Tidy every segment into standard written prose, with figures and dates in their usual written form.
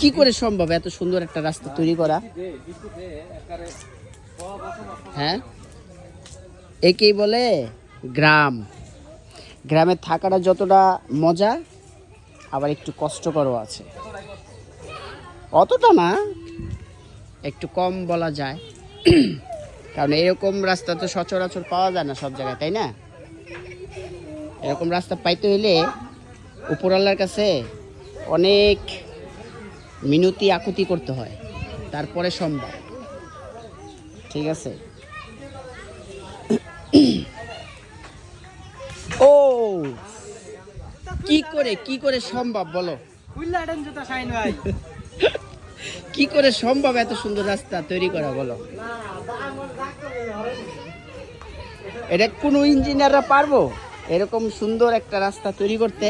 কি করে সম্ভব এত সুন্দর একটা রাস্তা তৈরি করা? হ্যাঁ, একেই বলে গ্রাম। গ্রামে থাকাটা যতটা মজা, আবার একটু কষ্টকরও আছে। অতটা না, একটু কম বলা যায়। কারণ এরকম রাস্তা তো সচরাচর পাওয়া যায় না সব জায়গায়, তাই না? এরকম রাস্তা পাইতে হইলে উপরওয়ালার কাছে অনেক মিনতি আকুতি করতে হয়, তারপরে সম্ভব। ঠিক আছে? ও কি করে সম্ভব বলো? কি করে সম্ভব এত সুন্দর রাস্তা তৈরি করা বলো? এটা কোনো ইঞ্জিনিয়াররা পারবো এরকম সুন্দর একটা রাস্তা তৈরি করতে?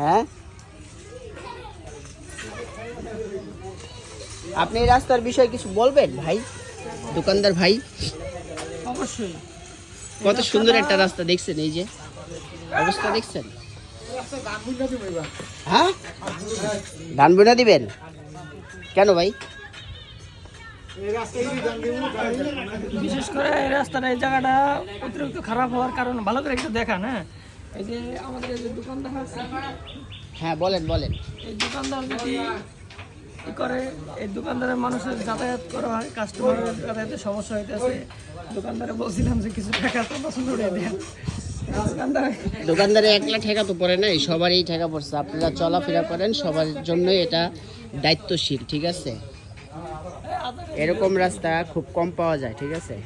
হ্যাঁ, আপনি এই রাস্তার বিষয়ে কিছু বলবেন ভাই, দোকানদার ভাই? অবশ্যই। কত সুন্দর একটা রাস্তা দেখছেন, এই যে অবস্থা দেখছেন। হ্যাঁ, ধান বুনা দিবেন কেন ভাই? বিশেষ করে এই রাস্তাটা, এই জায়গাটা অতিরিক্ত খারাপ হওয়ার কারণে ভালো করে একটু দেখান। হ্যাঁ, এই যে আমাদের এই যে দোকানদার আছে, হ্যাঁ বলেন বলেন। এই দোকানদার যদি ই করে, এই দোকানদারের মানুষের যাতায়াত করা হয়, কাস্টমারের যাতায়াতের সমস্যা হইতেছে। দোকানদারে বলছিলাম যে কিছু টাকা তো পছন্দ করে দেন। দোকানদারে একলা ঠেকা তো পড়ে নাই, সবারই ঠেকা পড়ছে। আপনারা চলাফেরা করেন, সবার জন্য এটা দায়িত্বশীল। ঠিক আছে? এরকম রাস্তা খুব কম পাওয়া যায়। ঠিক আছে?